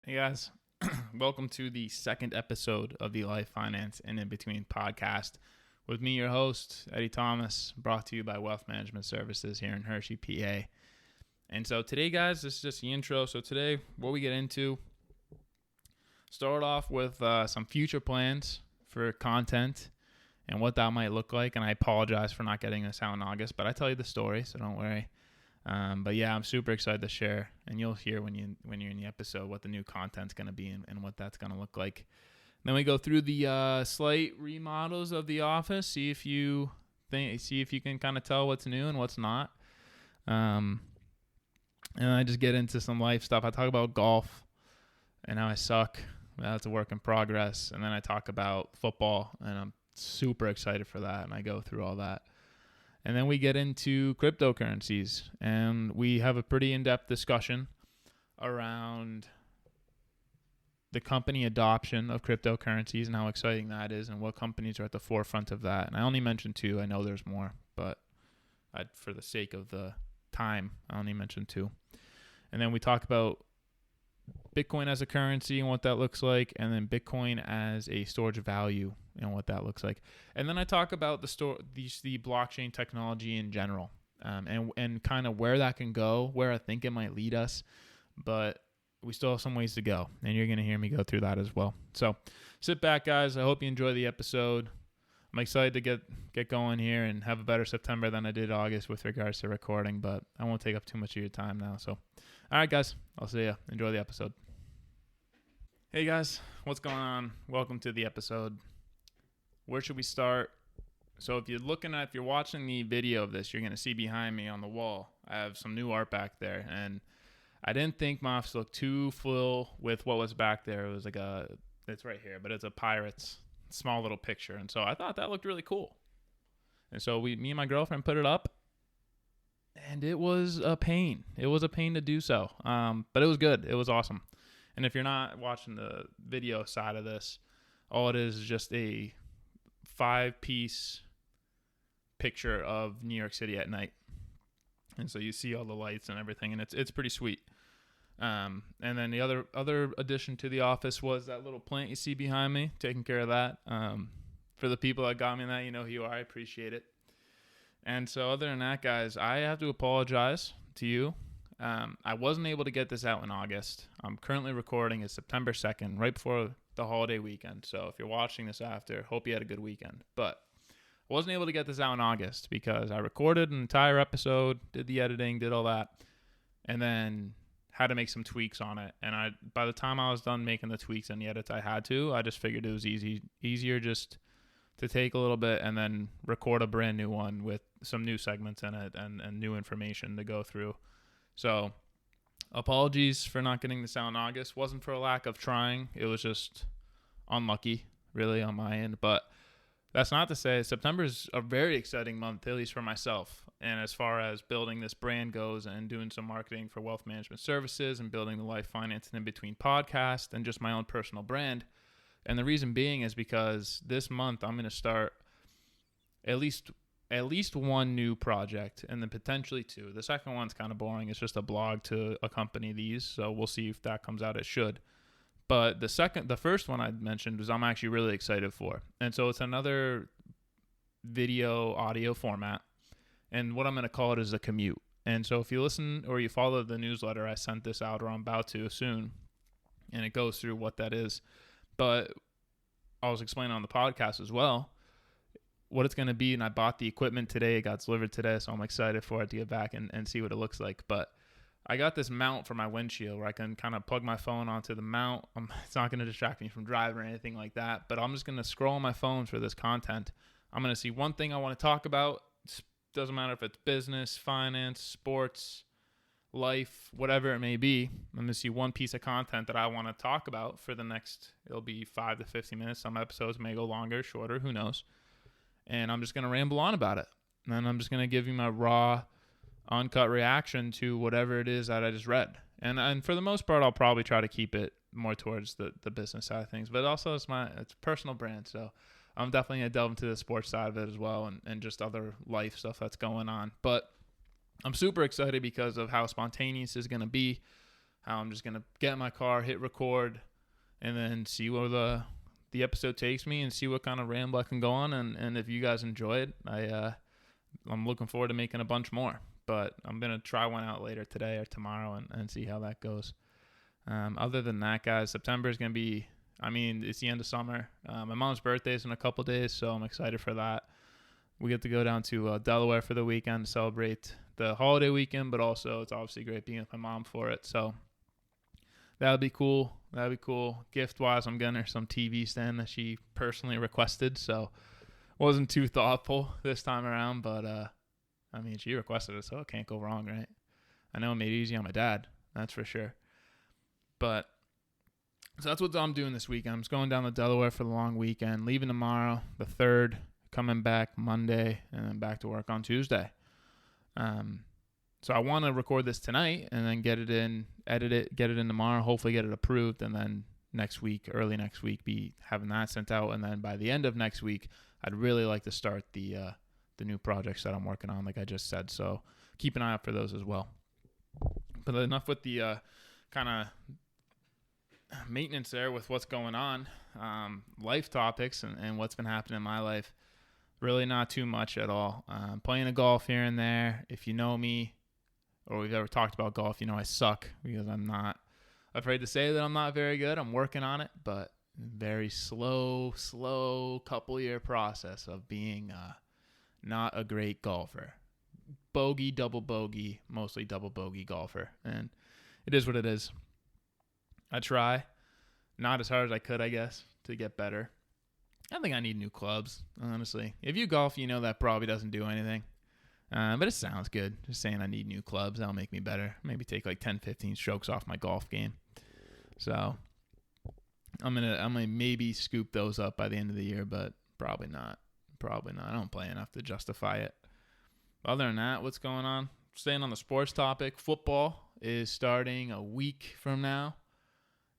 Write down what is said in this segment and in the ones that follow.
Hey guys, welcome to the second episode of the Life Finance and In Between podcast with me, your host, Eddie Thomas, brought to you by Wealth Management Services here in Hershey, PA. And so today, guys, this is just the intro. So today, what we get into, start off with some future plans for content and what that might look like. And I apologize for not getting this out in August, but I tell you the story, so don't worry. But yeah, I'm super excited to share, and you'll hear when you're in the episode what the new content's going to be and what that's going to look like. Then we go through the slight remodels of the office, see if you can kind of tell what's new and what's not. And I just get into some life stuff. I talk about golf and how I suck. That's a work in progress. And then I talk about football, and I'm super excited for that, and I go through all that. And then we get into cryptocurrencies, and we have a pretty in-depth discussion around the company adoption of cryptocurrencies and how exciting that is and what companies are at the forefront of that. And I only mentioned two. I know there's more, but for the sake of the time, I only mentioned two. And then we talk about Bitcoin as a currency and what that looks like, and then Bitcoin as a storage value and what that looks like. And then I talk about the blockchain technology in general, and kind of where that can go, where I think it might lead us, but we still have some ways to go, and you're going to hear me go through that as well. So sit back, guys. I hope you enjoy the episode. I'm excited to get going here and have a better September than I did August with regards to recording, but I won't take up too much of your time now. So, all right, guys, I'll see you. Enjoy the episode. Hey, guys, what's going on? Welcome to the episode. Where should we start? So if you're watching the video of this, you're going to see behind me on the wall, I have some new art back there, and I didn't think my office looked too full with what was back there. It was like it's right here, but it's a pirate's small little picture, and so I thought that looked really cool. And so me and my girlfriend put it up, and it was a pain. It was a pain to do so, but it was good. It was awesome. And if you're not watching the video side of this, all it is just a 5-piece picture of New York City at night. And so you see all the lights and everything, and it's pretty sweet. And then the other addition to the office was that little plant you see behind me, taking care of that. For the people that got me that, you know who you are. I appreciate it. And so other than that, guys, I have to apologize to you. I wasn't able to get this out in August. I'm currently recording it September 2nd, right before the holiday weekend. So if you're watching this after, hope you had a good weekend. But I wasn't able to get this out in August because I recorded an entire episode, did the editing, did all that, and then had to make some tweaks on it. And by the time I was done making the tweaks and the edits I had to, I just figured it was easier just to take a little bit and then record a brand new one with some new segments in it and new information to go through. So apologies for not getting this out in August. Wasn't for a lack of trying. It was just unlucky, really, on my end. But that's not to say September is a very exciting month, at least for myself. And as far as building this brand goes and doing some marketing for Wealth Management Services and building the Life Finance and In Between podcast and just my own personal brand. And the reason being is because this month I'm going to start at least one new project, and then potentially two. The second one's kind of boring. It's just a blog to accompany these, so we'll see if that comes out. It should. But the first one I mentioned was I'm actually really excited for. And so it's another video audio format, and what I'm going to call it is a commute. And so if you listen or you follow the newsletter, I sent this out, or I'm about to soon, and it goes through what that is. But I was explaining on the podcast as well what it's going to be, and I bought the equipment today. It got delivered today, so I'm excited for it to get back and see what it looks like. But I got this mount for my windshield where I can kind of plug my phone onto the mount. It's not going to distract me from driving or anything like that, but I'm just going to scroll on my phone for this content. I'm going to see one thing I want to talk about. It doesn't matter if it's business, finance, sports, life, whatever it may be. I'm going to see one piece of content that I want to talk about for the next, it'll be 5 to 15 minutes. Some episodes may go longer, shorter, who knows. And I'm just going to ramble on about it. And then I'm just going to give you my raw, uncut reaction to whatever it is that I just read. And for the most part, I'll probably try to keep it more towards the business side of things. But also, it's personal brand. So I'm definitely going to delve into the sports side of it as well and just other life stuff that's going on. But I'm super excited because of how spontaneous it's going to be, how I'm just going to get in my car, hit record, and then see where the episode takes me and see what kind of ramble I can go on. And if you guys enjoy it, I'm looking forward to making a bunch more. But I'm going to try one out later today or tomorrow and see how that goes. Other than that, guys, September is going to be, it's the end of summer. My mom's birthday is in a couple days, so I'm excited for that. We get to go down to Delaware for the weekend to celebrate the holiday weekend, but also it's obviously great being with my mom for it. So that'll be cool. Gift-wise, I'm getting her some TV stand that she personally requested, so wasn't too thoughtful this time around, but she requested it, so it can't go wrong, right? I know it made it easy on my dad, that's for sure. But so that's what I'm doing this weekend. I'm just going down to Delaware for the long weekend, leaving tomorrow, the 3rd, coming back Monday, and then back to work on Tuesday. So I want to record this tonight and then get it in, edit it, get it in tomorrow, hopefully get it approved, and then early next week, be having that sent out. And then by the end of next week, I'd really like to start the new projects that I'm working on, like I just said. So keep an eye out for those as well. But enough with the kind of maintenance there with what's going on, life topics and what's been happening in my life. Really not too much at all. Playing a golf here and there. If you know me or we've ever talked about golf, you know I suck because I'm not afraid to say that I'm not very good. I'm working on it, but very slow couple year process of being not a great golfer. Bogey, double bogey, mostly double bogey golfer. And it is what it is. I try, not as hard as I could, I guess, to get better. I think I need new clubs, honestly. If you golf, you know that probably doesn't do anything. But it sounds good. Just saying I need new clubs. That'll make me better. Maybe take like 10, 15 strokes off my golf game. So I'm gonna maybe scoop those up by the end of the year, but probably not. I don't play enough to justify it. Other than that, what's going on? Staying on the sports topic, football is starting a week from now.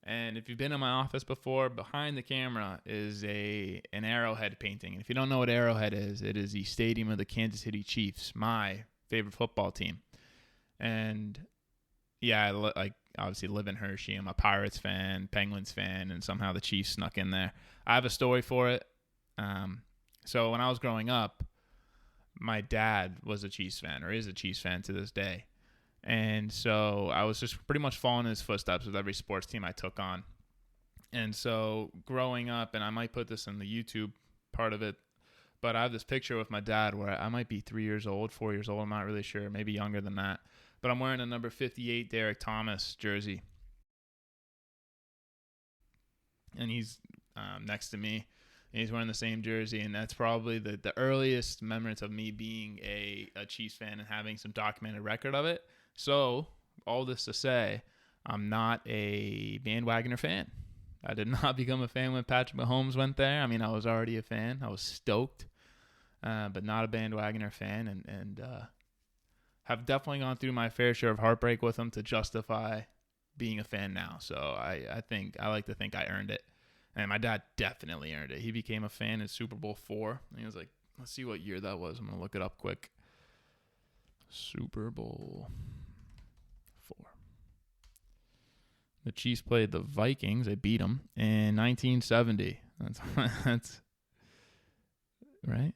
And if you've been in my office before, behind the camera is an Arrowhead painting. And if you don't know what Arrowhead is, it is the stadium of the Kansas City Chiefs, my favorite football team. And yeah, I obviously live in Hershey. I'm a Pirates fan, Penguins fan, and somehow the Chiefs snuck in there. I have a story for it. So when I was growing up, my dad was a Chiefs fan, or is a Chiefs fan to this day. And so I was just pretty much following his footsteps with every sports team I took on. And so growing up, and I might put this in the YouTube part of it, but I have this picture with my dad where I might be 4 years old, I'm not really sure, maybe younger than that. But I'm wearing a number 58 Derek Thomas jersey. And he's next to me. And he's wearing the same jersey, and that's probably the earliest memories of me being a Chiefs fan and having some documented record of it. So, all this to say, I'm not a bandwagoner fan. I did not become a fan when Patrick Mahomes went there. I was already a fan. I was stoked, but not a bandwagoner fan, and have definitely gone through my fair share of heartbreak with him to justify being a fan now. So, I like to think I earned it. And my dad definitely earned it. He became a fan in Super Bowl 4. And he was like, let's see what year that was. I'm going to look it up quick. Super Bowl 4. The Chiefs played the Vikings. They beat them in 1970. That's right?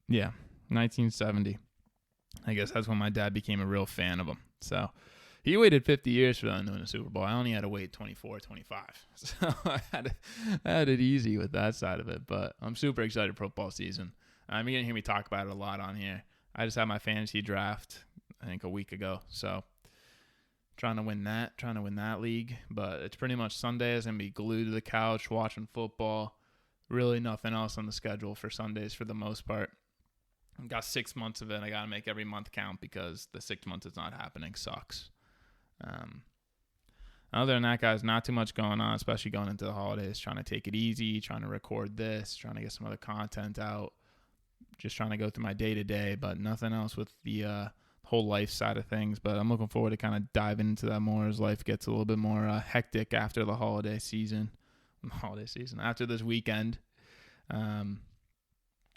Yeah, 1970. I guess that's when my dad became a real fan of them. So he waited 50 years for them to win a Super Bowl. I only had to wait 24, 25. So I had it easy with that side of it. But I'm super excited for football season. You're going to hear me talk about it a lot on here. I just had my fantasy draft, I think, a week ago. So trying to win that league. But it's pretty much Sundays. I'm going to be glued to the couch watching football. Really nothing else on the schedule for Sundays for the most part. I've got 6 months of it. I got to make every month count because the 6 months it's not happening sucks. Other than that, guys, not too much going on, especially going into the holidays. Trying to take it easy, trying to record this, trying to get some other content out, just trying to go through my day-to-day, but nothing else with the whole life side of things. But I'm looking forward to kind of diving into that more as life gets a little bit more hectic after the holiday season, after this weekend. And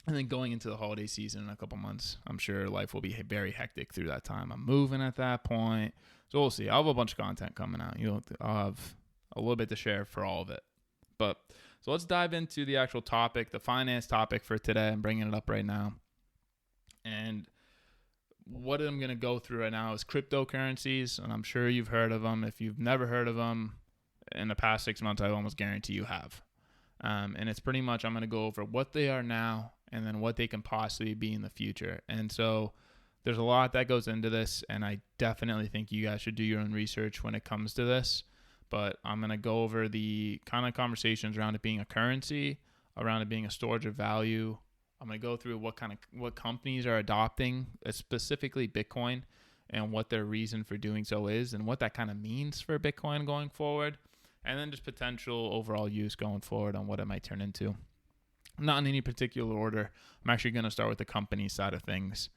then going into the holiday season in a couple months, I'm sure life will be very hectic through that time. I'm moving at that point. So we'll see. I'll have a bunch of content coming out. I'll have a little bit to share for all of it. But so let's dive into the actual topic, the finance topic for today. I'm bringing it up right now. And what I'm going to go through right now is cryptocurrencies, and I'm sure you've heard of them. If you've never heard of them in the past 6 months, I almost guarantee you have. And it's pretty much I'm going to go over what they are now and then what they can possibly be in the future. And so there's a lot that goes into this, and I definitely think you guys should do your own research when it comes to this. But I'm going to go over the kind of conversations around it being a currency, around it being a storage of value. I'm going to go through what companies are adopting, specifically Bitcoin, and what their reason for doing so is, and what that kind of means for Bitcoin going forward, and then just potential overall use going forward on what it might turn into. Not in any particular order. I'm actually going to start with the company side of things,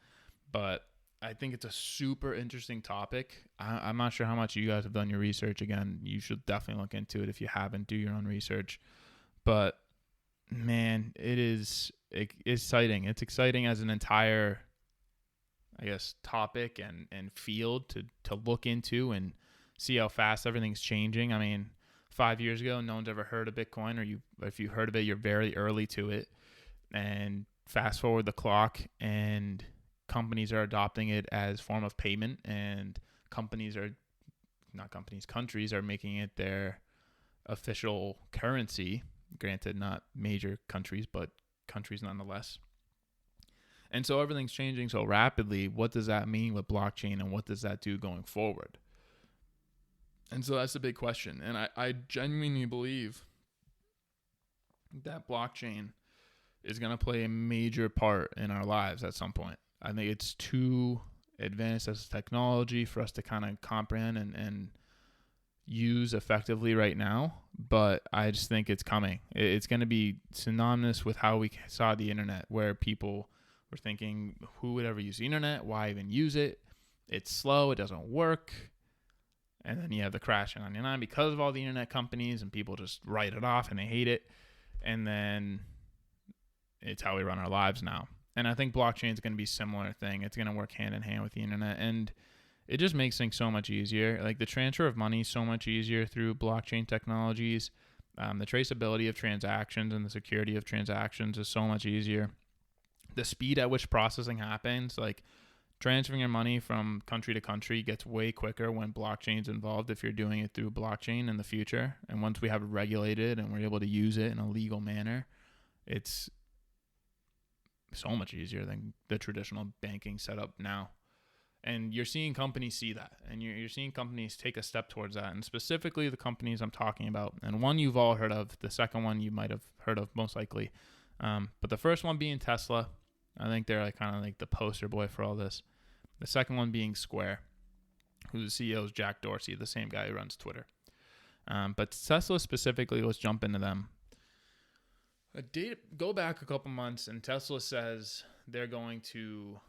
but I think it's a super interesting topic. I'm not sure how much you guys have done your research. Again, you should definitely look into it if you haven't. Do your own research. But man, it is exciting. It's exciting as an entire, I guess, topic and field to look into and see how fast everything's changing. I mean, 5 years ago, no one's ever heard of Bitcoin, or if you heard of it, you're very early to it. And fast forward the clock, and companies are adopting it as form of payment, and countries are making it their official currency. Granted, not major countries, but countries nonetheless. And so everything's changing so rapidly. What does that mean with blockchain, and what does that do going forward? And so that's the big question. And I genuinely believe that blockchain is going to play a major part in our lives at some point. I think it's too advanced as a technology for us to kind of comprehend and use effectively right now, but I just think it's coming. It's going to be synonymous with how we saw the internet, where people were thinking, who would ever use the internet? Why even use it? It's slow. It doesn't work. And then you have the crash in 99 because of all the internet companies, and people just write it off and they hate it. And then it's how we run our lives now. And I think blockchain is going to be a similar thing. It's going to work hand in hand with the internet, and it just makes things so much easier. Like the transfer of money is so much easier through blockchain technologies. The traceability of transactions and the security of transactions is so much easier. The speed at which processing happens, like transferring your money from country to country, gets way quicker when blockchain's involved if you're doing it through blockchain in the future. And once we have it regulated and we're able to use it in a legal manner, it's so much easier than the traditional banking setup now. And you're seeing companies see that, and you're seeing companies take a step towards that, and specifically the companies I'm talking about. And one you've all heard of, the second one you might have heard of most likely. But the first one being Tesla. I think they're kind of like the poster boy for all this. The second one being Square, whose CEO is Jack Dorsey, the same guy who runs Twitter. But Tesla specifically, let's jump into them. Go back a couple months, and Tesla says they're going to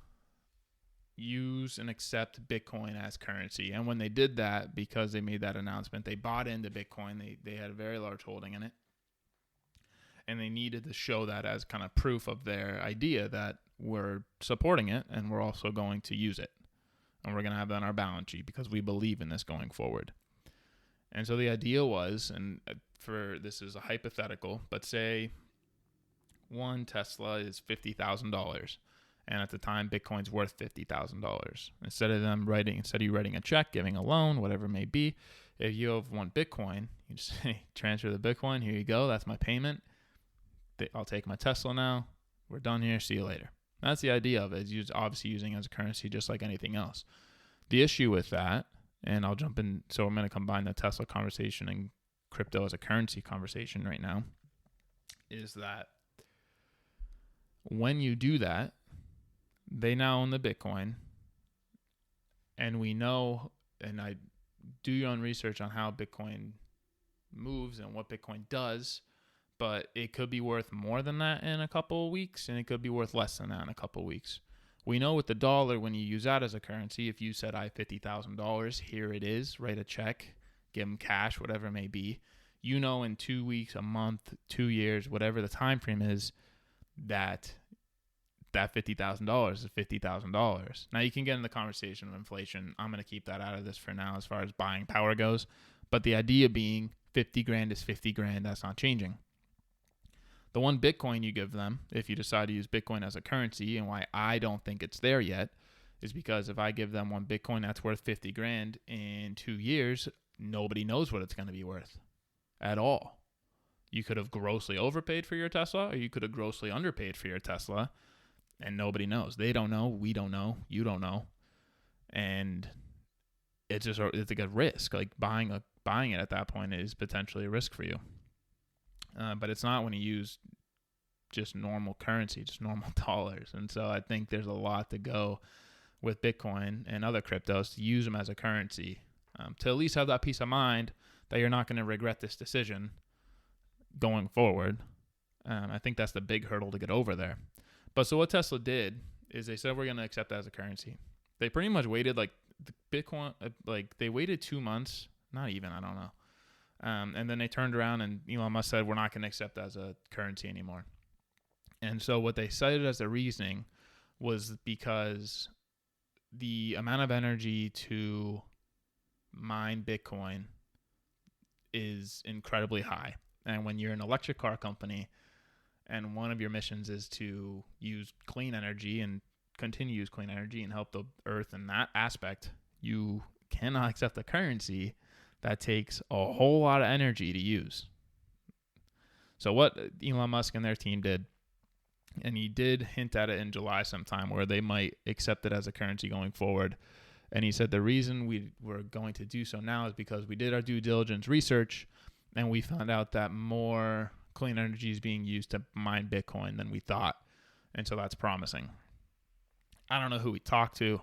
use and accept Bitcoin as currency. And when they did that, because they made that announcement, they bought into Bitcoin. They had a very large holding in it. And they needed to show that as kind of proof of their idea that we're supporting it and we're also going to use it. And we're going to have that on our balance sheet because we believe in this going forward. And so the idea was, and this is a hypothetical, but say one Tesla is $50,000. And at the time, Bitcoin's worth $50,000. Instead of you writing a check, giving a loan, whatever it may be, if you have one Bitcoin, you just say, transfer the Bitcoin. Here you go. That's my payment. I'll take my Tesla now. We're done here. See you later. That's the idea of it. It's obviously using it as a currency just like anything else. The issue with that, and I'll jump in, so I'm going to combine the Tesla conversation and crypto as a currency conversation right now, is that when you do that, they now own the Bitcoin, and we know, and I do your own research on how Bitcoin moves and what Bitcoin does, but it could be worth more than that in a couple of weeks, and it could be worth less than that in a couple of weeks. We know with the dollar, when you use that as a currency, if you said, I have $50,000, here it is, write a check, give them cash, whatever it may be, you know in 2 weeks, a month, 2 years, whatever the time frame is, that that $50,000 is $50,000. Now you can get in the conversation of inflation. I'm going to keep that out of this for now as far as buying power goes. But the idea being 50 grand is 50 grand. That's not changing. The one Bitcoin you give them, if you decide to use Bitcoin as a currency, and why I don't think it's there yet, is because if I give them one Bitcoin that's worth 50 grand in 2 years, nobody knows what it's going to be worth at all. You could have grossly overpaid for your Tesla, or you could have grossly underpaid for your Tesla, and nobody knows. They don't know. We don't know. You don't know. And it's like a risk. Like buying it at that point is potentially a risk for you. But it's not when you use just normal currency, just normal dollars. And so I think there's a lot to go with Bitcoin and other cryptos to use them as a currency, to at least have that peace of mind that you're not going to regret this decision going forward. I think that's the big hurdle to get over there. But so what Tesla did is they said, we're going to accept that as a currency. They pretty much waited like the Bitcoin, they waited 2 months, not even, I don't know. And then they turned around and Elon Musk said, we're not going to accept that as a currency anymore. And so what they cited as the reasoning was because the amount of energy to mine Bitcoin is incredibly high. And when you're an electric car company and one of your missions is to use clean energy and continue to use clean energy and help the earth in that aspect, you cannot accept a currency that takes a whole lot of energy to use. So what Elon Musk and their team did, and he did hint at it in July sometime, where they might accept it as a currency going forward. And he said the reason we were going to do so now is because we did our due diligence research and we found out that more clean energy is being used to mine Bitcoin than we thought. And so that's promising. I don't know who we talked to.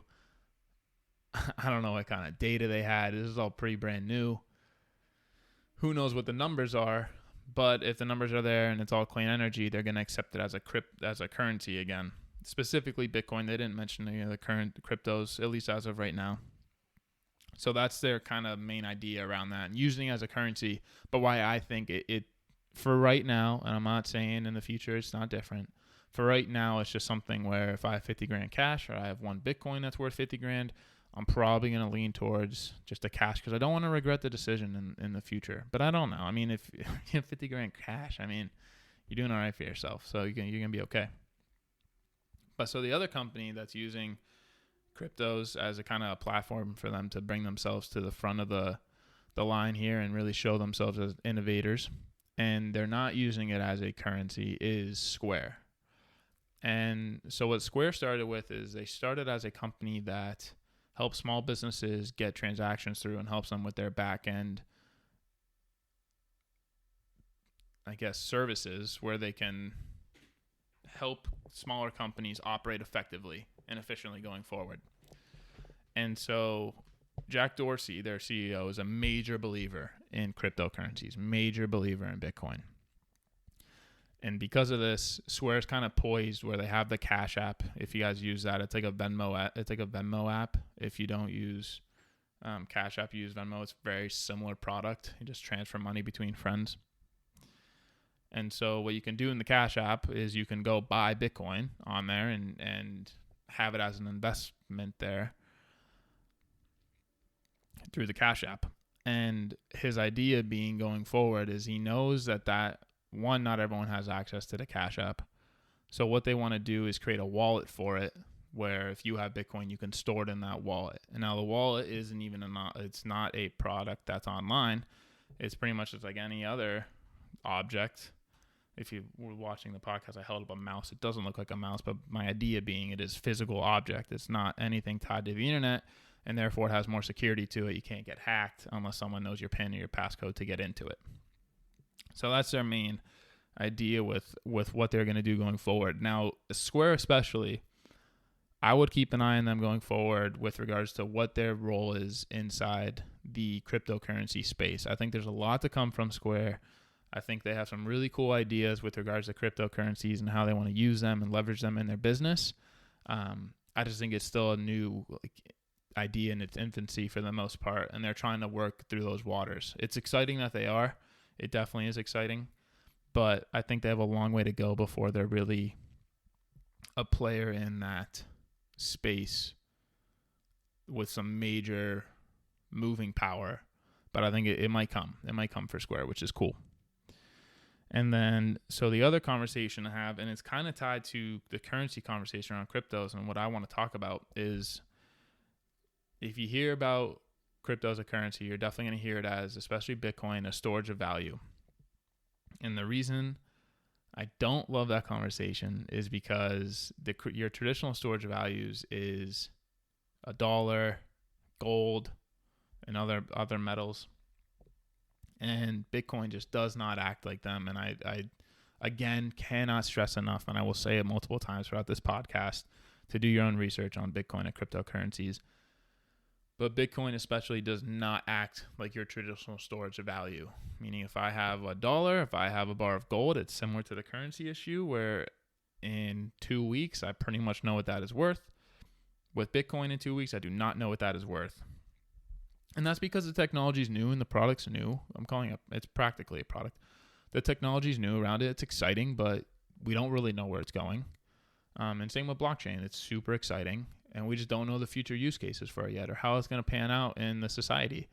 I don't know what kind of data they had. This is all pretty brand new. Who knows what the numbers are? But if the numbers are there and it's all clean energy, they're going to accept it as a currency again. Specifically Bitcoin. They didn't mention any of the current cryptos, at least as of right now. So that's their kind of main idea around that, and using it as a currency. But why I think it for right now, and I'm not saying in the future it's not different. For right now, it's just something where if I have 50 grand cash or I have one Bitcoin that's worth 50 grand, I'm probably going to lean towards just a cash because I don't want to regret the decision in the future. But I don't know. I mean, if you have 50 grand cash, I mean, you're doing all right for yourself. So you're going to be okay. But so the other company that's using cryptos as a kind of a platform for them to bring themselves to the front of the line here and really show themselves as innovators, and they're not using it as a currency, is Square. And so what Square started with is they started as a company that helps small businesses get transactions through and helps them with their back end, I guess, services where they can help smaller companies operate effectively and efficiently going forward. And so Jack Dorsey, their CEO, is a major believer in cryptocurrencies, major believer in Bitcoin. And because of this, Square's kind of poised where they have the Cash App. If you guys use that, it's like a Venmo app. It's like a Venmo app. If you don't use Cash App, you use Venmo. It's a very similar product. You just transfer money between friends. And so what you can do in the Cash App is you can go buy Bitcoin on there and have it as an investment there through the Cash App. And his idea being going forward is he knows that one, not everyone has access to the Cash App. So what they want to do is create a wallet for it where if you have Bitcoin, you can store it in that wallet. And now the wallet isn't even it's not a product that's online. It's pretty much just like any other object. If you were watching the podcast, I held up a mouse. It doesn't look like a mouse, but my idea being it is physical object. It's not anything tied to the internet, and therefore it has more security to it. You can't get hacked unless someone knows your PIN or your passcode to get into it. So that's their main idea with what they're going to do going forward. Now, Square especially, I would keep an eye on them going forward with regards to what their role is inside the cryptocurrency space. I think there's a lot to come from Square. I think they have some really cool ideas with regards to cryptocurrencies and how they want to use them and leverage them in their business. I just think it's still a new idea in its infancy for the most part, and they're trying to work through those waters. It's exciting that they are. It definitely is exciting, but I think they have a long way to go before they're really a player in that space with some major moving power, but I think it might come. It might come for Square, which is cool. And then, so the other conversation I have, and it's kind of tied to the currency conversation around cryptos, and what I want to talk about is, if you hear about crypto as a currency, you're definitely going to hear it as, especially Bitcoin, a storage of value. And the reason I don't love that conversation is because your traditional storage of values is a dollar, gold, and other metals. And Bitcoin just does not act like them. And I again, cannot stress enough, and I will say it multiple times throughout this podcast, to do your own research on Bitcoin and cryptocurrencies. But Bitcoin especially does not act like your traditional storage of value. Meaning, if I have a dollar, if I have a bar of gold, it's similar to the currency issue where in 2 weeks, I pretty much know what that is worth. With Bitcoin in 2 weeks, I do not know what that is worth. And that's because the technology is new and the product's new. It's practically a product. The technology is new around it. It's exciting, but we don't really know where it's going. And same with blockchain. It's super exciting, and we just don't know the future use cases for it yet, or how it's going to pan out in the society.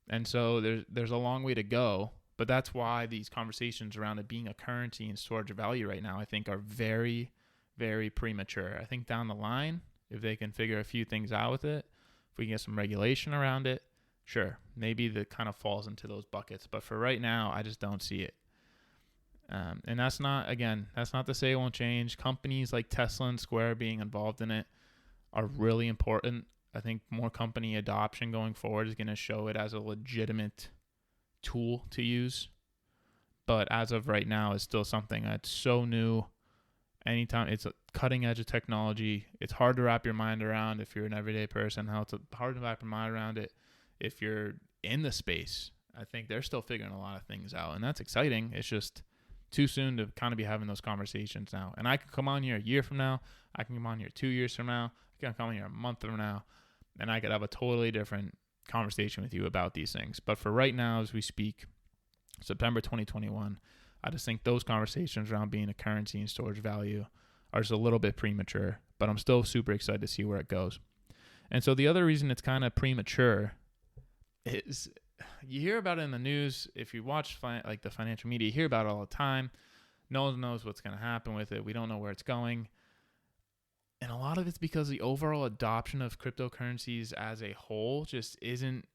And so there's a long way to go, but that's why these conversations around it being a currency and storage of value right now, I think, are very, very premature. I think down the line, if they can figure a few things out with it, if we can get some regulation around it, sure, maybe that kind of falls into those buckets. But for right now, I just don't see it. And that's not to say it won't change. Companies like Tesla and Square being involved in it are really important. I think more company adoption going forward is going to show it as a legitimate tool to use. But as of right now, it's still something that's so new. Anytime it's a cutting edge of technology, it's hard to wrap your mind around if you're an everyday person. How it's hard to wrap your mind around it if you're in the space. I think they're still figuring a lot of things out, and that's exciting. It's just too soon to kind of be having those conversations now. And I can come on here a year from now. I can come on here 2 years from now. I can come on here a month from now, and I could have a totally different conversation with you about these things. But for right now, as we speak, September 2021, I just think those conversations around being a currency and storage value are just a little bit premature, but I'm still super excited to see where it goes. And so the other reason it's kind of premature is you hear about it in the news. If you watch like the financial media, you hear about it all the time. No one knows what's going to happen with it. We don't know where it's going. And a lot of it's because the overall adoption of cryptocurrencies as a whole just isn't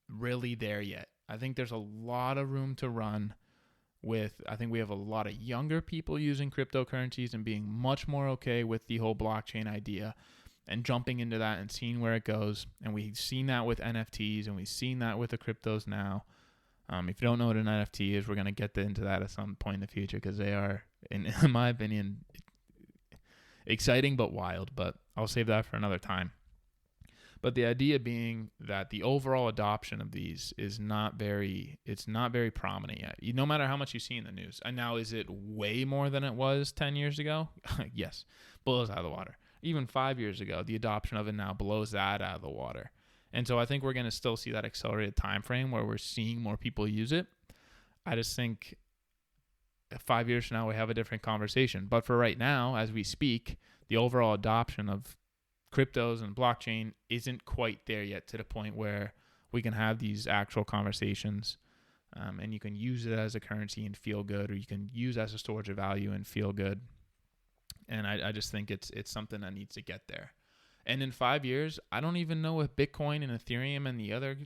really there yet. I think there's a lot of room to run with. I think we have a lot of younger people using cryptocurrencies and being much more okay with the whole blockchain idea and jumping into that and seeing where it goes. And we've seen that with NFTs, and we've seen that with the cryptos now. If you don't know what an NFT is, we're going to get into that at some point in the future, because they are, in my opinion, exciting but wild. But I'll save that for another time. But the idea being that the overall adoption of these is not very prominent yet. No matter how much you see in the news. And now, is it way more than it was 10 years ago? Yes. Blows out of the water. Even 5 years ago, the adoption of it now blows that out of the water. And so I think we're going to still see that accelerated time frame where we're seeing more people use it. I just think 5 years from now, we have a different conversation. But for right now, as we speak, the overall adoption of cryptos and blockchain isn't quite there yet, to the point where we can have these actual conversations, and you can use it as a currency and feel good, or you can use it as a storage of value and feel good. And I just think it's something that needs to get there. And in 5 years, I don't even know if Bitcoin and Ethereum and the other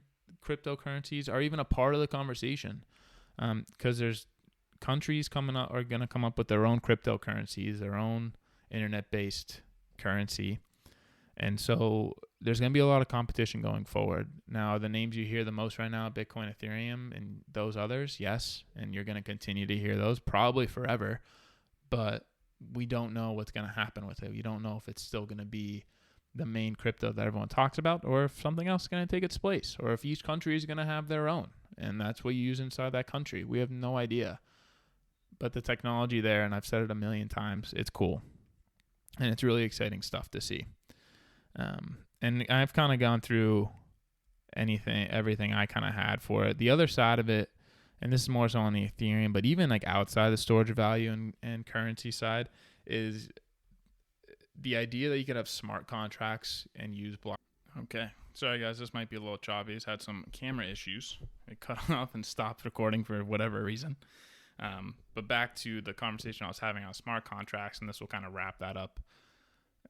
cryptocurrencies are even a part of the conversation, because there's countries coming up are going to come up with their own cryptocurrencies, their own internet-based currency. And so there's going to be a lot of competition going forward. Now, the names you hear the most right now, Bitcoin, Ethereum, and those others, yes. And you're going to continue to hear those probably forever. But we don't know what's going to happen with it. We don't know if it's still going to be the main crypto that everyone talks about, or if something else is going to take its place, or if each country is going to have their own. And that's what you use inside that country. We have no idea. But the technology there, and I've said it a million times, it's cool. And it's really exciting stuff to see. And I've kind of gone through everything I kind of had for it. The other side of it, and this is more so on the Ethereum, but even like outside the storage of value and currency side, is the idea that you could have smart contracts and use block. Okay, sorry guys, this might be a little choppy. It's had some camera issues. It cut off and stopped recording for whatever reason. But back to the conversation I was having on smart contracts, and this will kind of wrap that up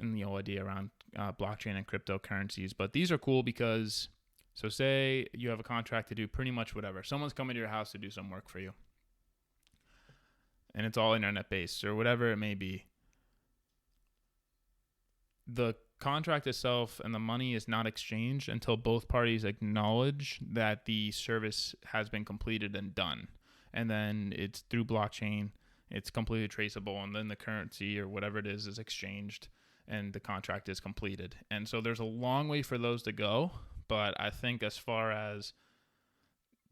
and the whole idea around blockchain and cryptocurrencies. But these are cool because, so say you have a contract to do pretty much whatever. Someone's coming to your house to do some work for you, and it's all internet based or whatever it may be. The contract itself and the money is not exchanged until both parties acknowledge that the service has been completed and done. And then it's through blockchain, it's completely traceable, and then the currency or whatever it is exchanged and the contract is completed. And so there's a long way for those to go, but I think as far as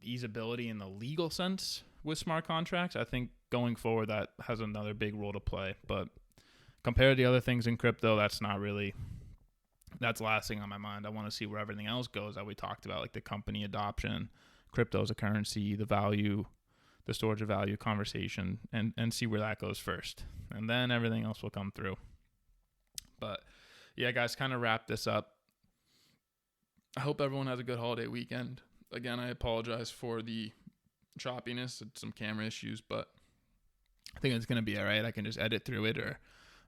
easeability in the legal sense with smart contracts, I think going forward that has another big role to play. But compared to the other things in crypto, that's last thing on my mind. I want to see where everything else goes that we talked about, like the company adoption, crypto as a currency, the value, the storage of value conversation, and see where that goes first. And then everything else will come through. But yeah, guys, kind of wrap this up. I hope everyone has a good holiday weekend. Again, I apologize for the choppiness and some camera issues, but I think it's going to be all right. I can just edit through it, or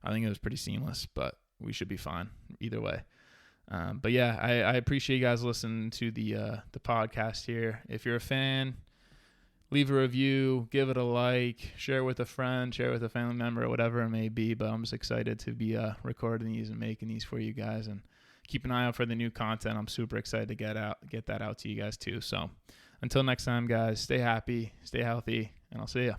I think it was pretty seamless, but we should be fine either way. But yeah, I appreciate you guys listening to the podcast here. If you're a fan, leave a review, give it a like, share it with a friend, share it with a family member, or whatever it may be. But I'm just excited to be recording these and making these for you guys, and keep an eye out for the new content. I'm super excited to get that out to you guys too. So until next time, guys, stay happy, stay healthy, and I'll see ya.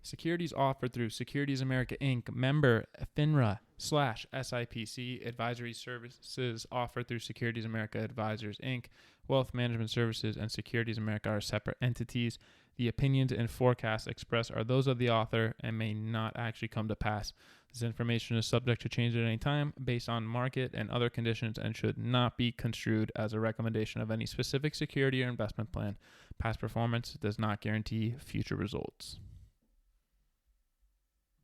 Securities offered through Securities America Inc., member FINRA/SIPC. Advisory services offered through Securities America Advisors Inc. Wealth Management Services and Securities America are separate entities. The opinions and forecasts expressed are those of the author and may not actually come to pass. This information is subject to change at any time based on market and other conditions and should not be construed as a recommendation of any specific security or investment plan. Past performance does not guarantee future results.